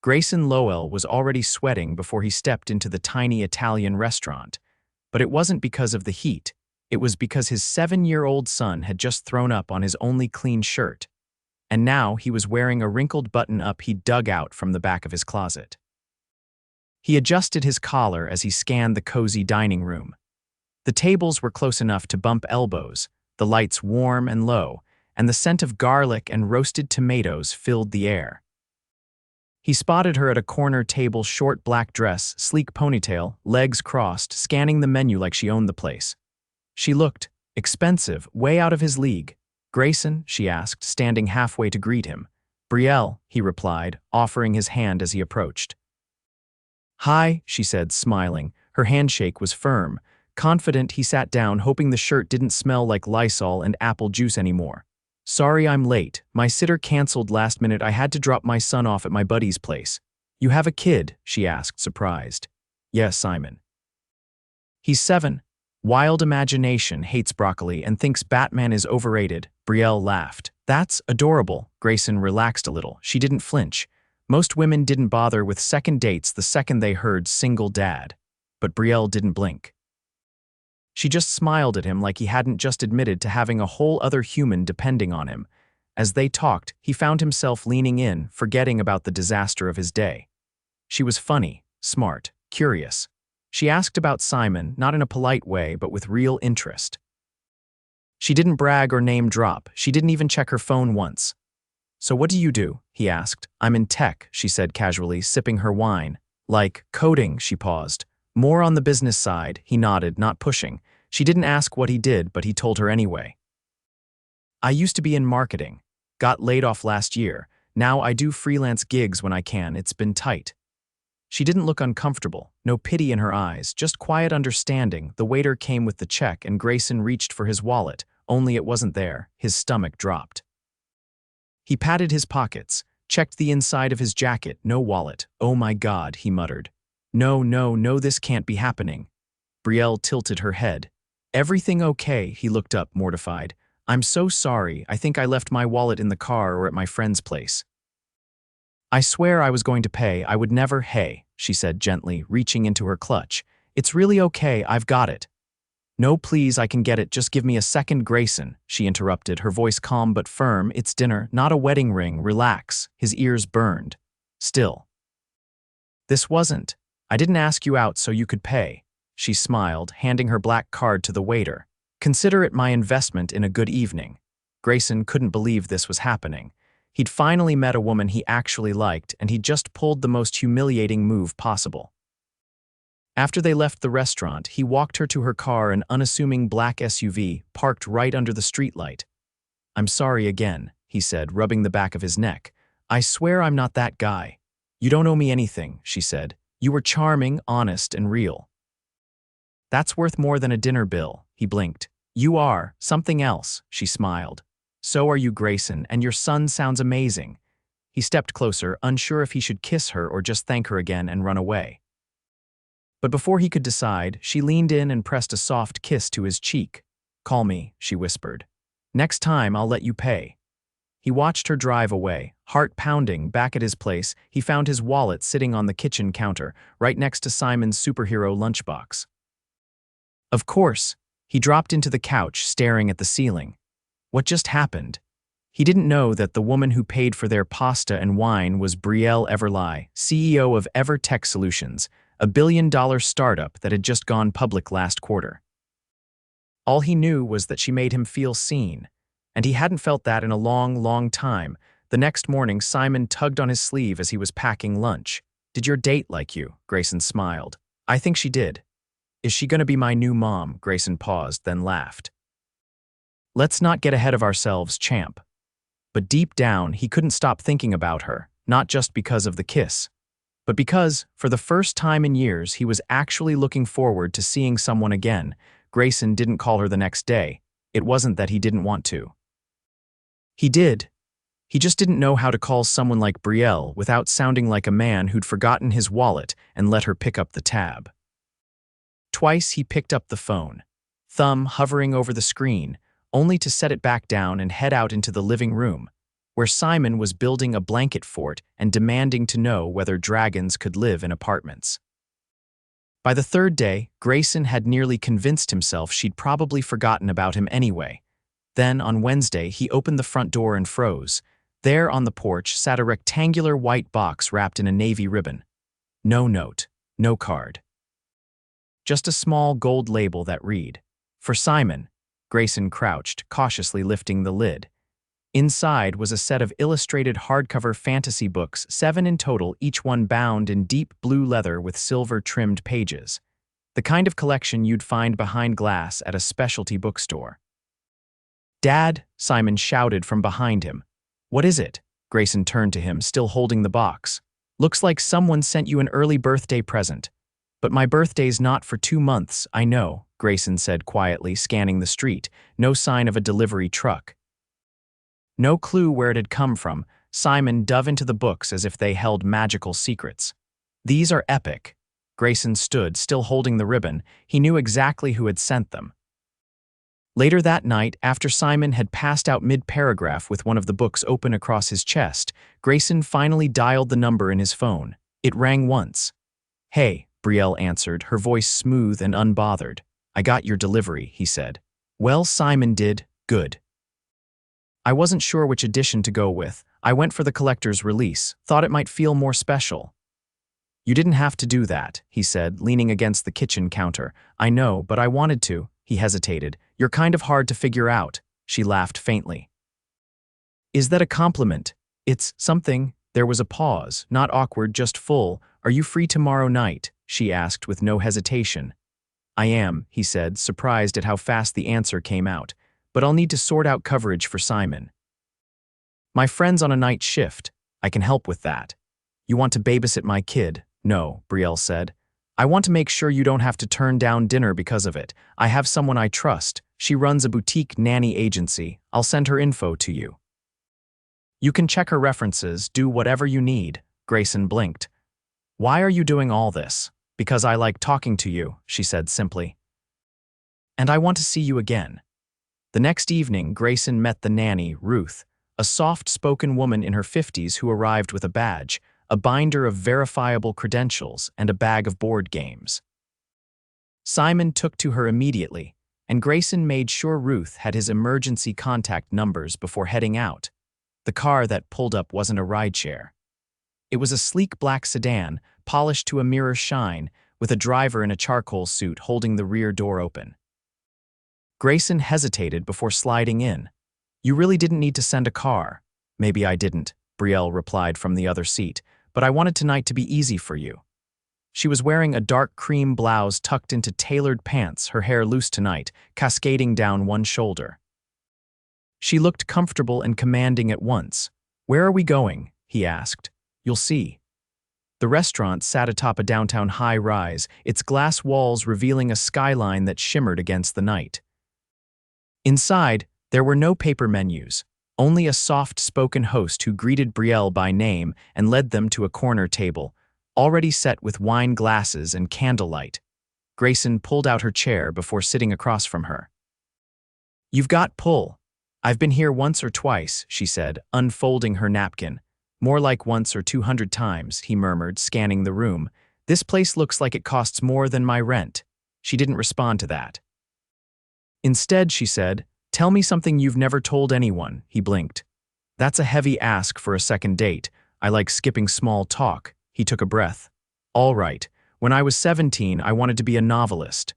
Grayson Lowell was already sweating before he stepped into the tiny Italian restaurant. But it wasn't because of the heat. It was because his 7-year-old son had just thrown up on his only clean shirt. And now he was wearing a wrinkled button-up he dug out from the back of his closet. He adjusted his collar as he scanned the cozy dining room. The tables were close enough to bump elbows, the lights warm and low, and the scent of garlic and roasted tomatoes filled the air. He spotted her at a corner table, short black dress, sleek ponytail, legs crossed, scanning the menu like she owned the place. She looked expensive, way out of his league. "Grayson?" she asked, standing halfway to greet him. "Brielle," he replied, offering his hand as he approached. "Hi," she said, smiling. Her handshake was firm. Confident, he sat down, hoping the shirt didn't smell like Lysol and apple juice anymore. "Sorry I'm late. My sitter canceled last minute. I had to drop my son off at my buddy's place." "You have a kid?" she asked, surprised. "Yes, Simon. He's 7. Wild imagination, hates broccoli, and thinks Batman is overrated." Brielle laughed. "That's adorable." Grayson relaxed a little. She didn't flinch. Most women didn't bother with second dates the second they heard single dad. But Brielle didn't blink. She just smiled at him like he hadn't just admitted to having a whole other human depending on him. As they talked, he found himself leaning in, forgetting about the disaster of his day. She was funny, smart, curious. She asked about Simon, not in a polite way, but with real interest. She didn't brag or name drop. She didn't even check her phone once. "So what do you do?" he asked. "I'm in tech," she said casually, sipping her wine. "Like coding," she paused. "More on the business side," he nodded, not pushing. She didn't ask what he did, but he told her anyway. "I used to be in marketing. Got laid off last year. Now I do freelance gigs when I can. It's been tight." She didn't look uncomfortable, no pity in her eyes, just quiet understanding. The waiter came with the check and Grayson reached for his wallet, only it wasn't there. His stomach dropped. He patted his pockets, checked the inside of his jacket. No wallet. "Oh my God," he muttered. No, this can't be happening." Brielle tilted her head. "Everything okay?" He looked up, mortified. "I'm so sorry. I think I left my wallet in the car or at my friend's place." "I swear I was going to pay. I would never." "Hey," she said gently, reaching into her clutch. "It's really okay. I've got it." "No, please, I can get it. Just give me a second." "Grayson," she interrupted, her voice calm but firm. "It's dinner, not a wedding ring. Relax." His ears burned. "Still. This wasn't. I didn't ask you out so you could pay." She smiled, handing her black card to the waiter. "Consider it my investment in a good evening." Grayson couldn't believe this was happening. He'd finally met a woman he actually liked, and he'd just pulled the most humiliating move possible. After they left the restaurant, he walked her to her car, an unassuming black SUV, parked right under the streetlight. "I'm sorry again," he said, rubbing the back of his neck. "I swear I'm not that guy." "You don't owe me anything," she said. "You were charming, honest, and real." "That's worth more than a dinner bill," he blinked. "You are something else," she smiled. "So are you, Grayson, and your son sounds amazing." He stepped closer, unsure if he should kiss her or just thank her again and run away. But before he could decide, she leaned in and pressed a soft kiss to his cheek. "Call me," she whispered. "Next time I'll let you pay." He watched her drive away, heart pounding. Back at his place, he found his wallet sitting on the kitchen counter, right next to Simon's superhero lunchbox. Of course, he dropped into the couch, staring at the ceiling. What just happened? He didn't know that the woman who paid for their pasta and wine was Brielle Everly, CEO of Ever Tech Solutions, a billion-dollar startup that had just gone public last quarter. All he knew was that she made him feel seen, and he hadn't felt that in a long time. The next morning, Simon tugged on his sleeve as he was packing lunch. "Did your date like you?" Grayson smiled. "I think she did." "Is she gonna be my new mom?" Grayson paused, then laughed. "Let's not get ahead of ourselves, champ." But deep down, he couldn't stop thinking about her, not just because of the kiss, but because, for the first time in years, he was actually looking forward to seeing someone again. Grayson didn't call her the next day. It wasn't that he didn't want to. He did. He just didn't know how to call someone like Brielle without sounding like a man who'd forgotten his wallet and let her pick up the tab. Twice he picked up the phone, thumb hovering over the screen, only to set it back down and head out into the living room. where Simon was building a blanket fort and demanding to know whether dragons could live in apartments. By the third day, Grayson had nearly convinced himself she'd probably forgotten about him anyway. Then, on Wednesday, he opened the front door and froze. There on the porch sat a rectangular white box wrapped in a navy ribbon. No note, no card. Just a small gold label that read, "For Simon." Grayson crouched, cautiously lifting the lid. Inside was a set of illustrated hardcover fantasy books, 7 in total, each one bound in deep blue leather with silver-trimmed pages. The kind of collection you'd find behind glass at a specialty bookstore. "Dad," Simon shouted from behind him. "What is it?" Grayson turned to him, still holding the box. "Looks like someone sent you an early birthday present." "But my birthday's not for 2 months, I know," Grayson said quietly, scanning the street. No sign of a delivery truck. No clue where it had come from. Simon dove into the books as if they held magical secrets. "These are epic." Grayson stood, still holding the ribbon. He knew exactly who had sent them. Later that night, after Simon had passed out mid-paragraph with one of the books open across his chest, Grayson finally dialed the number in his phone. It rang once. "Hey," Brielle answered, her voice smooth and unbothered. "I got your delivery," he said. "Well, Simon did. Good. I wasn't sure which edition to go with. I went for the collector's release, thought it might feel more special." "You didn't have to do that," he said, leaning against the kitchen counter. "I know, but I wanted to." He hesitated. "You're kind of hard to figure out." She laughed faintly. "Is that a compliment?" "It's something." There was a pause, not awkward, just full. "Are you free tomorrow night?" she asked with no hesitation. "I am," he said, surprised at how fast the answer came out. "But I'll need to sort out coverage for Simon." "My friend's on a night shift. I can help with that." "You want to babysit my kid?" "No," Brielle said. "I want to make sure you don't have to turn down dinner because of it. I have someone I trust. She runs a boutique nanny agency. I'll send her info to you. You can check her references, do whatever you need." Grayson blinked. "Why are you doing all this?" "Because I like talking to you," she said simply. "And I want to see you again." The next evening, Grayson met the nanny, Ruth, a soft-spoken woman in her 50s who arrived with a badge, a binder of verifiable credentials, and a bag of board games. Simon took to her immediately, and Grayson made sure Ruth had his emergency contact numbers before heading out. The car that pulled up wasn't a rideshare. It was a sleek black sedan, polished to a mirror shine, with a driver in a charcoal suit holding the rear door open. Grayson hesitated before sliding in. "You really didn't need to send a car." "Maybe I didn't," Brielle replied from the other seat, "but I wanted tonight to be easy for you." She was wearing a dark cream blouse tucked into tailored pants, her hair loose tonight, cascading down one shoulder. She looked comfortable and commanding at once. "Where are we going?" he asked. "You'll see." The restaurant sat atop a downtown high-rise, its glass walls revealing a skyline that shimmered against the night. Inside, there were no paper menus, only a soft-spoken host who greeted Brielle by name and led them to a corner table, already set with wine glasses and candlelight. Grayson pulled out her chair before sitting across from her. "You've got pull. I've been here once or twice," she said, unfolding her napkin. "More like once or 200 times," he murmured, scanning the room. "This place looks like it costs more than my rent." She didn't respond to that. Instead, she said, "Tell me something you've never told anyone." He blinked. "That's a heavy ask for a second date. I like skipping small talk." He took a breath. "All right. When I was 17, I wanted to be a novelist.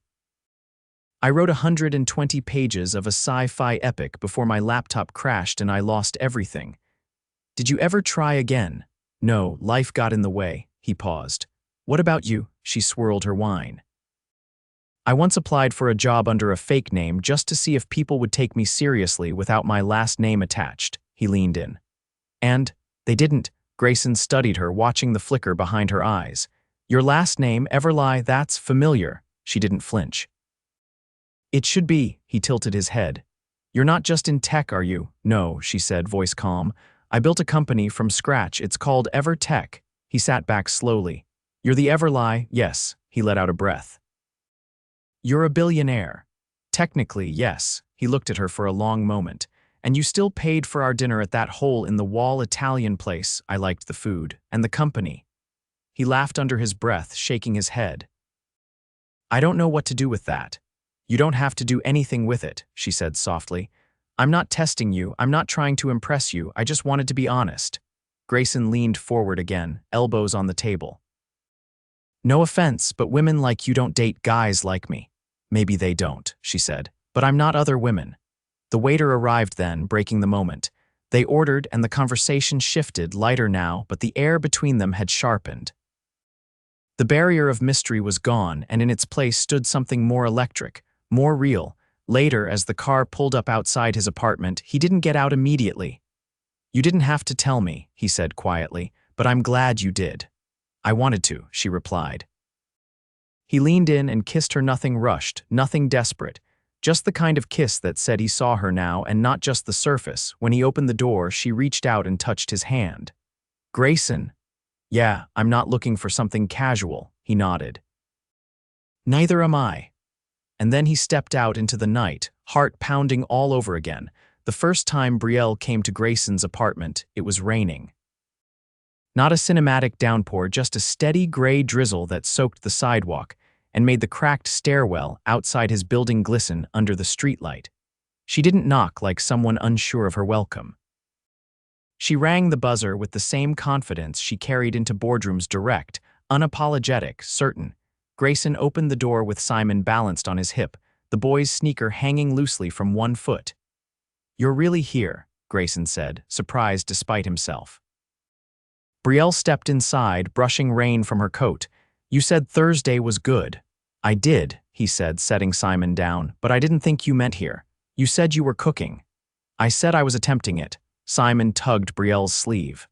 I wrote 120 pages of a sci-fi epic before my laptop crashed and I lost everything. Did you ever try again?" "No, life got in the way." He paused. "What about you?" She swirled her wine. "I once applied for a job under a fake name just to see if people would take me seriously without my last name attached." He leaned in. "And they didn't." Grayson studied her, watching the flicker behind her eyes. "Your last name, Everly, that's familiar." She didn't flinch. "It should be." He tilted his head. "You're not just in tech, are you?" "No," she said, voice calm. "I built a company from scratch. It's called EverTech." He sat back slowly. "You're the Everly?" "Yes." He let out a breath. "You're a billionaire." "Technically, yes." He looked at her for a long moment. And you still paid for our dinner at that hole-in-the-wall Italian place. I liked the food, and the company." He laughed under his breath, shaking his head. "I don't know what to do with that." "You don't have to do anything with it," she said softly. "I'm not testing you, I'm not trying to impress you, I just wanted to be honest." Grayson leaned forward again, elbows on the table. "No offense, but women like you don't date guys like me." "Maybe they don't," she said, "but I'm not other women." The waiter arrived then, breaking the moment. They ordered, and the conversation shifted, lighter now, but the air between them had sharpened. The barrier of mystery was gone, and in its place stood something more electric, more real. Later, as the car pulled up outside his apartment, he didn't get out immediately. "You didn't have to tell me," he said quietly, "but I'm glad you did." "I wanted to," she replied. He leaned in and kissed her, nothing rushed, nothing desperate, just the kind of kiss that said he saw her now and not just the surface. When he opened the door, she reached out and touched his hand. "Grayson." "Yeah, I'm not looking for something casual," he nodded. "Neither am I." And then he stepped out into the night, heart pounding all over again. The first time Brielle came to Grayson's apartment, it was raining. Not a cinematic downpour, just a steady gray drizzle that soaked the sidewalk and made the cracked stairwell outside his building glisten under the streetlight. She didn't knock like someone unsure of her welcome. She rang the buzzer with the same confidence she carried into boardrooms, direct, unapologetic, certain. Grayson opened the door with Simon balanced on his hip, the boy's sneaker hanging loosely from one foot. "You're really here," Grayson said, surprised despite himself. Brielle stepped inside, brushing rain from her coat. "You said Thursday was good." "I did," he said, setting Simon down, "but I didn't think you meant here. You said you were cooking." "I said I was attempting it." Simon tugged Brielle's sleeve.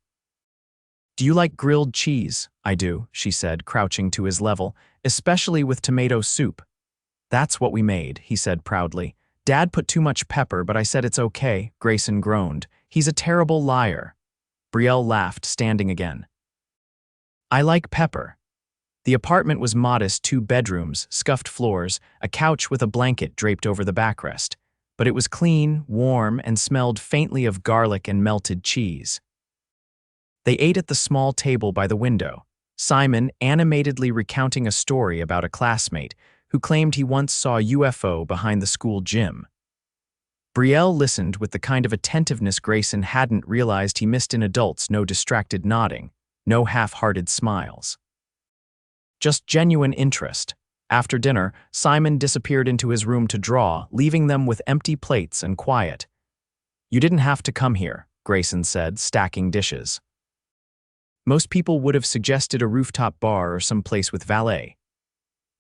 "Do you like grilled cheese?" "I do," she said, crouching to his level, "especially with tomato soup." "That's what we made," he said proudly. "Dad put too much pepper, but I said it's okay," Grayson groaned. "He's a terrible liar." Brielle laughed, standing again. "I like pepper." The apartment was modest, 2 bedrooms, scuffed floors, a couch with a blanket draped over the backrest. But it was clean, warm, and smelled faintly of garlic and melted cheese. They ate at the small table by the window, Simon animatedly recounting a story about a classmate who claimed he once saw a UFO behind the school gym. Brielle listened with the kind of attentiveness Grayson hadn't realized he missed in adults. No distracted nodding, no half-hearted smiles. Just genuine interest. After dinner, Simon disappeared into his room to draw, leaving them with empty plates and quiet. "You didn't have to come here," Grayson said, stacking dishes. "Most people would have suggested a rooftop bar or some place with valet."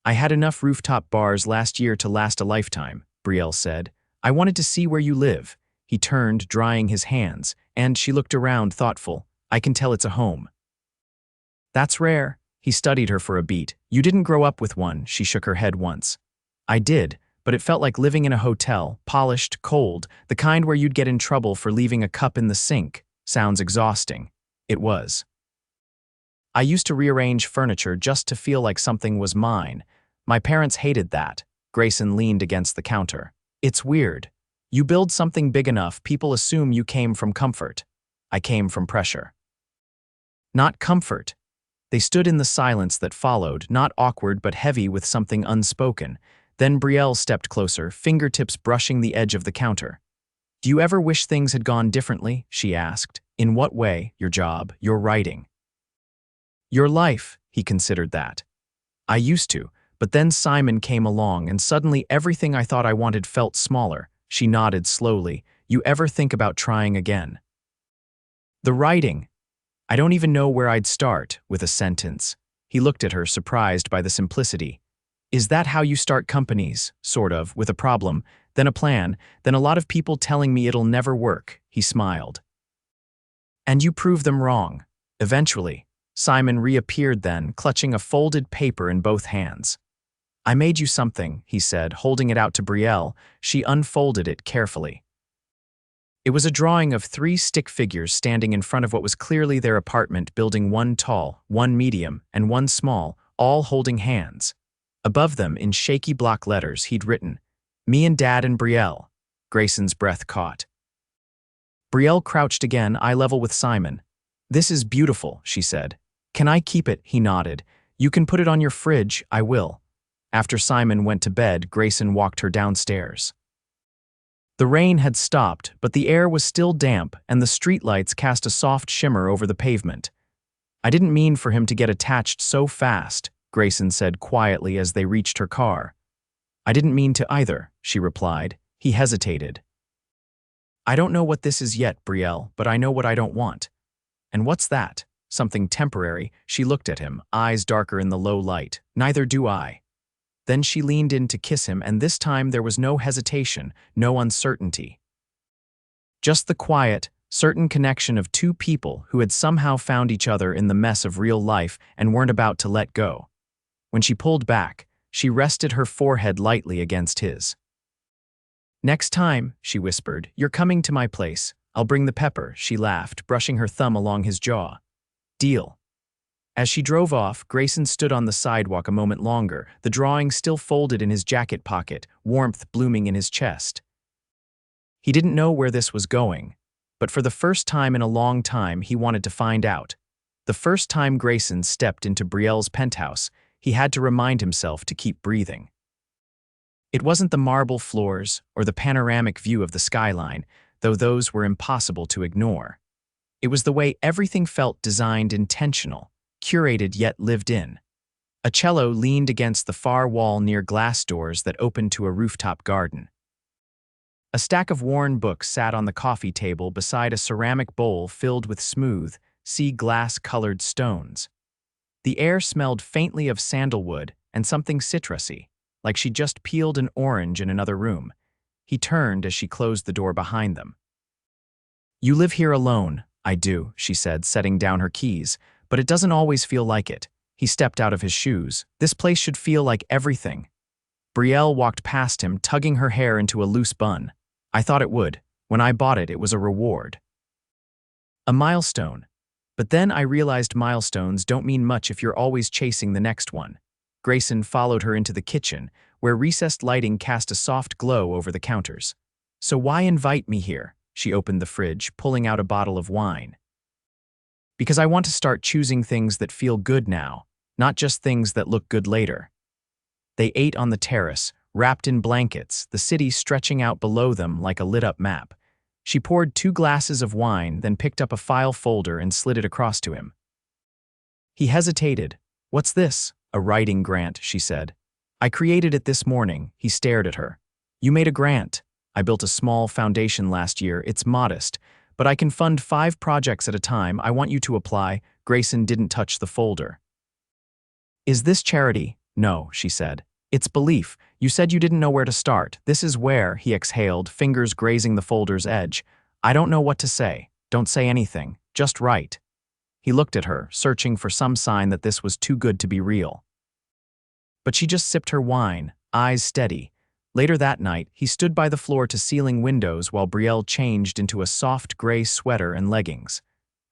"I had enough rooftop bars last year to last a lifetime," Brielle said. "I wanted to see where you live." He turned, drying his hands, and she looked around, thoughtful. "I can tell it's a home." "That's rare." He studied her for a beat. "You didn't grow up with one," she shook her head once. "I did, but it felt like living in a hotel, polished, cold, the kind where you'd get in trouble for leaving a cup in the sink." "Sounds exhausting." It was. "I used to rearrange furniture just to feel like something was mine. My parents hated that." Grayson leaned against the counter. "It's weird. You build something big enough, people assume you came from comfort." "I came from pressure." "Not comfort." They stood in the silence that followed, not awkward but heavy with something unspoken. Then Brielle stepped closer, fingertips brushing the edge of the counter. "Do you ever wish things had gone differently?" she asked. "In what way? Your job, your writing?" "Your life," he considered that. "I used to, but then Simon came along and suddenly everything I thought I wanted felt smaller." She nodded slowly. "You ever think about trying again?" "The writing. I don't even know where I'd start," with a sentence. He looked at her, surprised by the simplicity. "Is that how you start companies?" "Sort of, with a problem, then a plan, then a lot of people telling me it'll never work." He smiled. "And you prove them wrong. Eventually." Simon reappeared then, clutching a folded paper in both hands. "I made you something," he said, holding it out to Brielle. She unfolded it carefully. It was a drawing of 3 stick figures standing in front of what was clearly their apartment building, one tall, one medium, and one small, all holding hands. Above them, in shaky block letters, he'd written, "Me and Dad and Brielle." Grayson's breath caught. Brielle crouched again, eye level with Simon. "This is beautiful," she said. "Can I keep it?" He nodded. "You can put it on your fridge, I will." After Simon went to bed, Grayson walked her downstairs. The rain had stopped, but the air was still damp and the streetlights cast a soft shimmer over the pavement. "I didn't mean for him to get attached so fast," Grayson said quietly as they reached her car. "I didn't mean to either," she replied. He hesitated. "I don't know what this is yet, Brielle, but I know what I don't want." "And what's that?" "Something temporary." She looked at him, eyes darker in the low light. "Neither do I." Then she leaned in to kiss him, and this time there was no hesitation, no uncertainty. Just the quiet, certain connection of two people who had somehow found each other in the mess of real life and weren't about to let go. When she pulled back, she rested her forehead lightly against his. "Next time," she whispered, "you're coming to my place. I'll bring the pepper," she laughed, brushing her thumb along his jaw. "Deal." As she drove off, Grayson stood on the sidewalk a moment longer, the drawing still folded in his jacket pocket, warmth blooming in his chest. He didn't know where this was going, but for the first time in a long time he wanted to find out. The first time Grayson stepped into Brielle's penthouse, he had to remind himself to keep breathing. It wasn't the marble floors or the panoramic view of the skyline, though those were impossible to ignore. It was the way everything felt designed intentional, curated yet lived in. A cello leaned against the far wall near glass doors that opened to a rooftop garden. A stack of worn books sat on the coffee table beside a ceramic bowl filled with smooth, sea glass-colored stones. The air smelled faintly of sandalwood and something citrusy, like she'd just peeled an orange in another room. He turned as she closed the door behind them. "You live here alone." "I do," she said, setting down her keys. "But it doesn't always feel like it." He stepped out of his shoes. "This place should feel like everything." Brielle walked past him, tugging her hair into a loose bun. "I thought it would. When I bought it, it was a reward. A milestone. But then I realized milestones don't mean much if you're always chasing the next one." Grayson followed her into the kitchen, where recessed lighting cast a soft glow over the counters. "So why invite me here?" She opened the fridge, pulling out a bottle of wine. "Because I want to start choosing things that feel good now, not just things that look good later." They ate on the terrace, wrapped in blankets, the city stretching out below them like a lit-up map. She poured 2 glasses of wine, then picked up a file folder and slid it across to him. He hesitated. "What's this?" "A writing grant," she said. "I created it this morning." He stared at her. "You made a grant." "I built a small foundation last year. It's modest, but I can fund 5 projects at a time. I want you to apply." Grayson didn't touch the folder. "Is this charity?" "No," she said. "It's belief. You said you didn't know where to start. This is where," he exhaled, fingers grazing the folder's edge. "I don't know what to say." "Don't say anything. Just write." He looked at her, searching for some sign that this was too good to be real. But she just sipped her wine, eyes steady. Later that night, he stood by the floor-to-ceiling windows while Brielle changed into a soft gray sweater and leggings.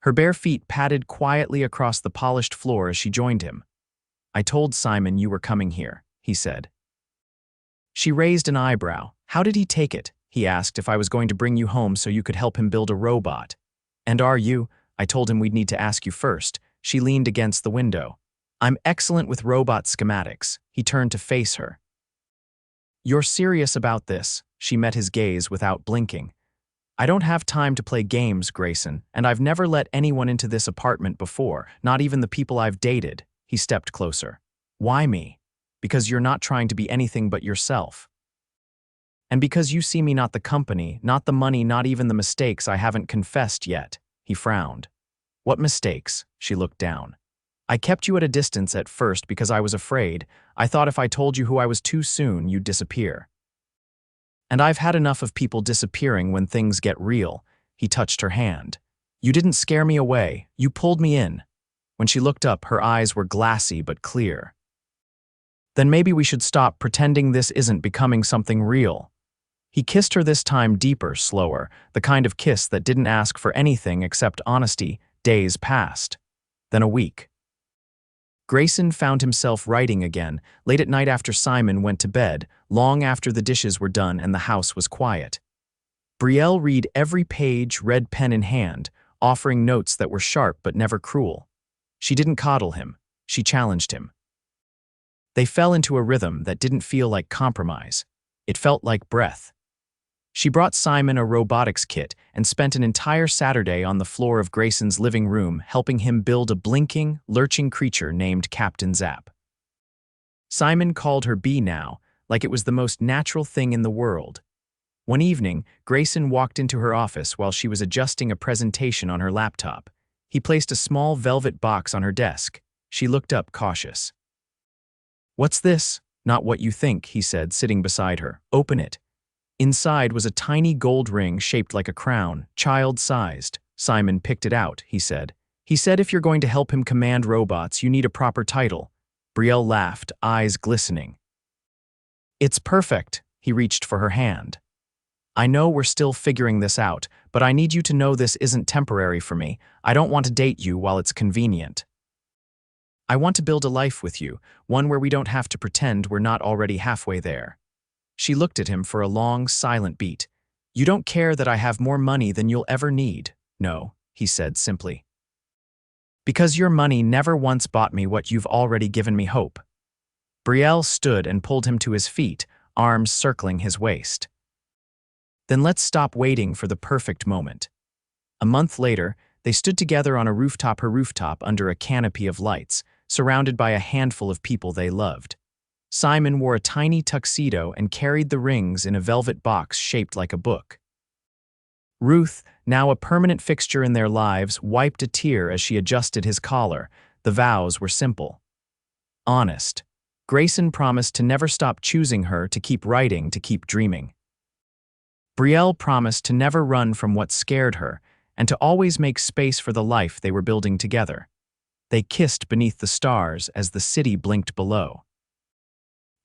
Her bare feet padded quietly across the polished floor as she joined him. "I told Simon you were coming here," he said. She raised an eyebrow. "How did he take it?" He asked if I was going to bring you home so you could help him build a robot. "And are you?" "I told him we'd need to ask you first." She leaned against the window. "I'm excellent with robot schematics." He turned to face her. "You're serious about this?" She met his gaze without blinking. "I don't have time to play games, Grayson, and I've never let anyone into this apartment before, not even the people I've dated." He stepped closer. "Why me?" "Because you're not trying to be anything but yourself. And because you see me not the company, not the money, not even the mistakes I haven't confessed yet." He frowned. "What mistakes?" She looked down. "I kept you at a distance at first because I was afraid. I thought if I told you who I was too soon, you'd disappear. And I've had enough of people disappearing when things get real." He touched her hand. "You didn't scare me away. You pulled me in." When she looked up, her eyes were glassy but clear. "Then maybe we should stop pretending this isn't becoming something real." He kissed her this time deeper, slower, the kind of kiss that didn't ask for anything except honesty. Days passed. Then a week. Grayson found himself writing again, late at night after Simon went to bed, long after the dishes were done and the house was quiet. Brielle read every page, red pen in hand, offering notes that were sharp but never cruel. She didn't coddle him. She challenged him. They fell into a rhythm that didn't feel like compromise. It felt like breath. She brought Simon a robotics kit and spent an entire Saturday on the floor of Grayson's living room helping him build a blinking, lurching creature named Captain Zap. Simon called her Bee now, like it was the most natural thing in the world. One evening, Grayson walked into her office while she was adjusting a presentation on her laptop. He placed a small velvet box on her desk. She looked up, cautious. "What's this?" "Not what you think," he said, sitting beside her. "Open it." Inside was a tiny gold ring shaped like a crown, child-sized. Simon picked it out, he said. "He said if you're going to help him command robots, you need a proper title." Brielle laughed, eyes glistening. "It's perfect." He reached for her hand. "I know we're still figuring this out, but I need you to know this isn't temporary for me. I don't want to date you while it's convenient. I want to build a life with you, one where we don't have to pretend we're not already halfway there." She looked at him for a long, silent beat. "You don't care that I have more money than you'll ever need." "No," he said simply. "Because your money never once bought me what you've already given me, hope." Brielle stood and pulled him to his feet, arms circling his waist. "Then let's stop waiting for the perfect moment." A month later, they stood together on her rooftop under a canopy of lights, surrounded by a handful of people they loved. Simon wore a tiny tuxedo and carried the rings in a velvet box shaped like a book. Ruth, now a permanent fixture in their lives, wiped a tear as she adjusted his collar. The vows were simple. Honest. Grayson promised to never stop choosing her, to keep writing, to keep dreaming. Brielle promised to never run from what scared her, and to always make space for the life they were building together. They kissed beneath the stars as the city blinked below.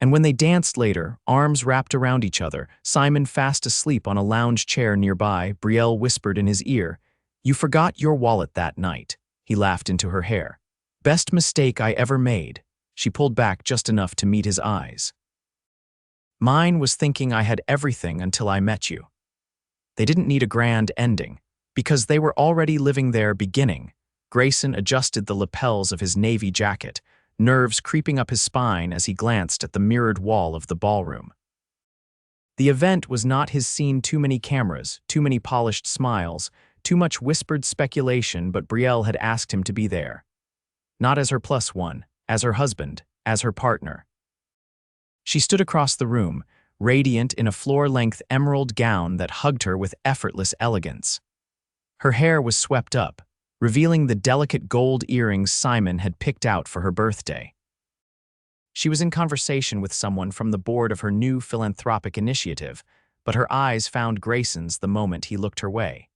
And when they danced later, arms wrapped around each other, Simon fast asleep on a lounge chair nearby, Brielle whispered in his ear, "You forgot your wallet that night." He laughed into her hair. "Best mistake I ever made." She pulled back just enough to meet his eyes. "Mine was thinking I had everything until I met you." They didn't need a grand ending, because they were already living their beginning. Grayson adjusted the lapels of his navy jacket, nerves creeping up his spine as he glanced at the mirrored wall of the ballroom. The event was not his scene. Too many cameras, too many polished smiles, too much whispered speculation, but Brielle had asked him to be there. Not as her plus one, as her husband, as her partner. She stood across the room, radiant in a floor-length emerald gown that hugged her with effortless elegance. Her hair was swept up, revealing the delicate gold earrings Simon had picked out for her birthday. She was in conversation with someone from the board of her new philanthropic initiative, but her eyes found Grayson's the moment he looked her way.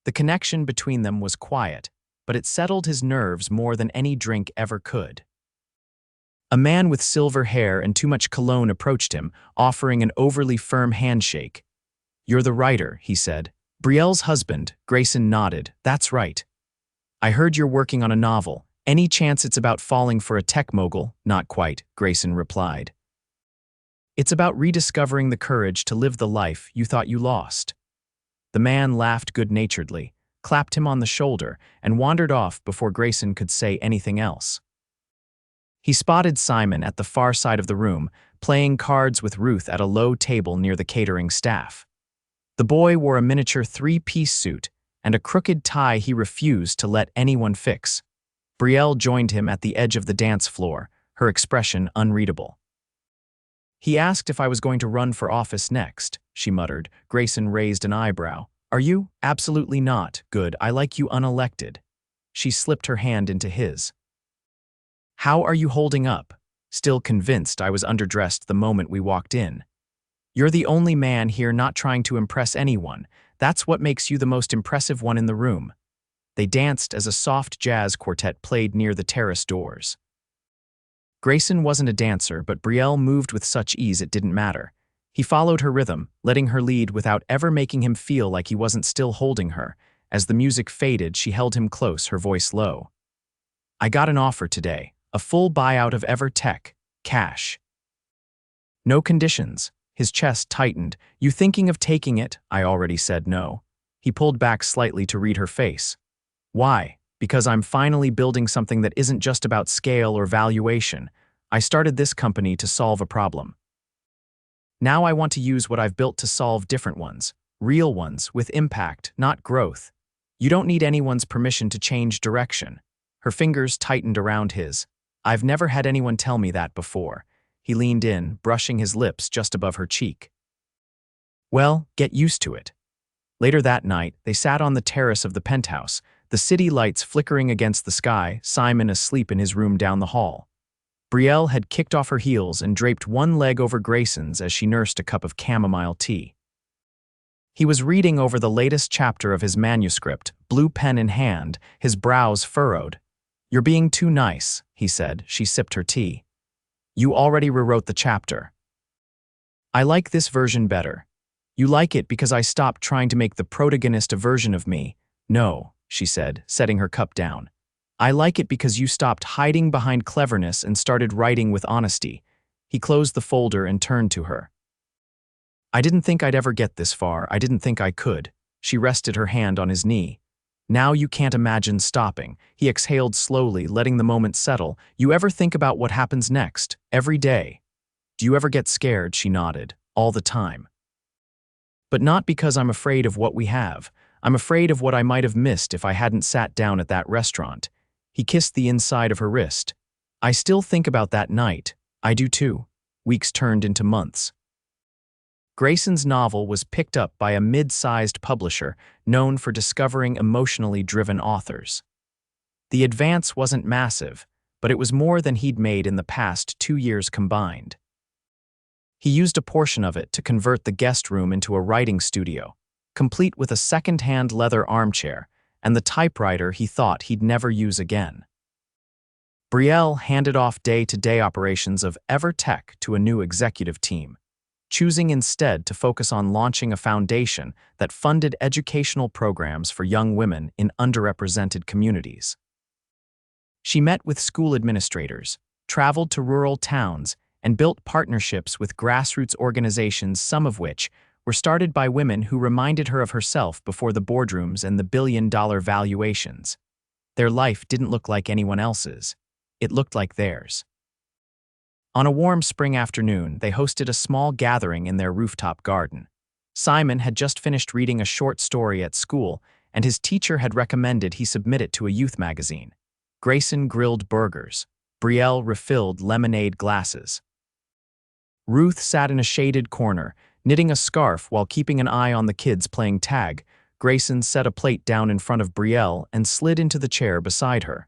The connection between them was quiet, but it settled his nerves more than any drink ever could. A man with silver hair and too much cologne approached him, offering an overly firm handshake. "You're the writer," he said. "Brielle's husband." Grayson nodded. "That's right. I heard you're working on a novel. Any chance it's about falling for a tech mogul?" "Not quite," Grayson replied. "It's about rediscovering the courage to live the life you thought you lost." The man laughed good-naturedly, clapped him on the shoulder, and wandered off before Grayson could say anything else. He spotted Simon at the far side of the room, playing cards with Ruth at a low table near the catering staff. The boy wore a miniature three-piece suit and a crooked tie he refused to let anyone fix. Brielle joined him at the edge of the dance floor, her expression unreadable. "He asked if I was going to run for office next," she muttered. Grayson raised an eyebrow. "Are you?" "Absolutely not." "Good, I like you unelected." She slipped her hand into his. "How are you holding up?" "Still convinced I was underdressed the moment we walked in." "You're the only man here not trying to impress anyone. That's what makes you the most impressive one in the room." They danced as a soft jazz quartet played near the terrace doors. Grayson wasn't a dancer, but Brielle moved with such ease it didn't matter. He followed her rhythm, letting her lead without ever making him feel like he wasn't still holding her. As the music faded, she held him close, her voice low. "I got an offer today, a full buyout of EverTech, cash. No conditions." His chest tightened. "You thinking of taking it?" I already said no. He pulled back slightly to read her face. "Why?" "Because I'm finally building something that isn't just about scale or valuation. I started this company to solve a problem. Now I want to use what I've built to solve different ones, real ones, with impact, not growth. You don't need anyone's permission to change direction." Her fingers tightened around his. "I've never had anyone tell me that before." He leaned in, brushing his lips just above her cheek. "Well, get used to it." Later that night, they sat on the terrace of the penthouse, the city lights flickering against the sky, Simon asleep in his room down the hall. Brielle had kicked off her heels and draped one leg over Grayson's as she nursed a cup of chamomile tea. He was reading over the latest chapter of his manuscript, blue pen in hand, his brows furrowed. "You're being too nice," he said. She sipped her tea. "You already rewrote the chapter." "I like this version better." "You like it because I stopped trying to make the protagonist a version of me." "No," she said, setting her cup down. "I like it because you stopped hiding behind cleverness and started writing with honesty." He closed the folder and turned to her. "I didn't think I'd ever get this far. I didn't think I could." She rested her hand on his knee. "Now you can't imagine stopping." He exhaled slowly, letting the moment settle. "You ever think about what happens next? Every day?" "Do you ever get scared?" She nodded. "All the time. But not because I'm afraid of what we have. I'm afraid of what I might have missed if I hadn't sat down at that restaurant." He kissed the inside of her wrist. "I still think about that night." "I do too." Weeks turned into months. Grayson's novel was picked up by a mid-sized publisher known for discovering emotionally driven authors. The advance wasn't massive, but it was more than he'd made in the past 2 years combined. He used a portion of it to convert the guest room into a writing studio, complete with a second-hand leather armchair and the typewriter he thought he'd never use again. Brielle handed off day-to-day operations of EverTech to a new executive team, choosing instead to focus on launching a foundation that funded educational programs for young women in underrepresented communities. She met with school administrators, traveled to rural towns, and built partnerships with grassroots organizations, some of which were started by women who reminded her of herself before the boardrooms and the billion-dollar valuations. Their life didn't look like anyone else's. It looked like theirs. On a warm spring afternoon, they hosted a small gathering in their rooftop garden. Simon had just finished reading a short story at school, and his teacher had recommended he submit it to a youth magazine. Grayson grilled burgers. Brielle refilled lemonade glasses. Ruth sat in a shaded corner, knitting a scarf while keeping an eye on the kids playing tag. Grayson set a plate down in front of Brielle and slid into the chair beside her.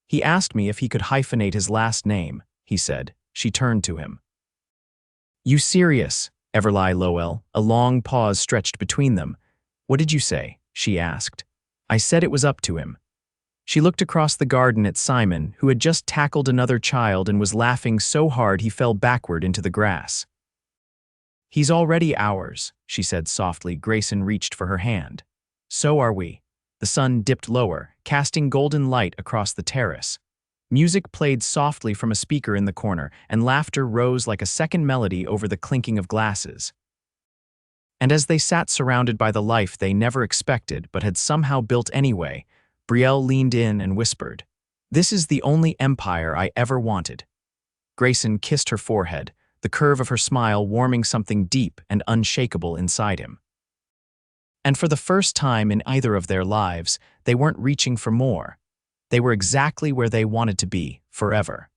"He asked me if he could hyphenate his last name," he said. She turned to him. "You serious?" Everly Lowell. A long pause stretched between them. "What did you say?" she asked. "I said it was up to him." She looked across the garden at Simon, who had just tackled another child and was laughing so hard he fell backward into the grass. "He's already ours," she said softly. Grayson reached for her hand. "So are we." The sun dipped lower, casting golden light across the terrace. Music played softly from a speaker in the corner, and laughter rose like a second melody over the clinking of glasses. And as they sat surrounded by the life they never expected but had somehow built anyway, Brielle leaned in and whispered, "This is the only empire I ever wanted." Grayson kissed her forehead, the curve of her smile warming something deep and unshakable inside him. And for the first time in either of their lives, they weren't reaching for more. They were exactly where they wanted to be, forever.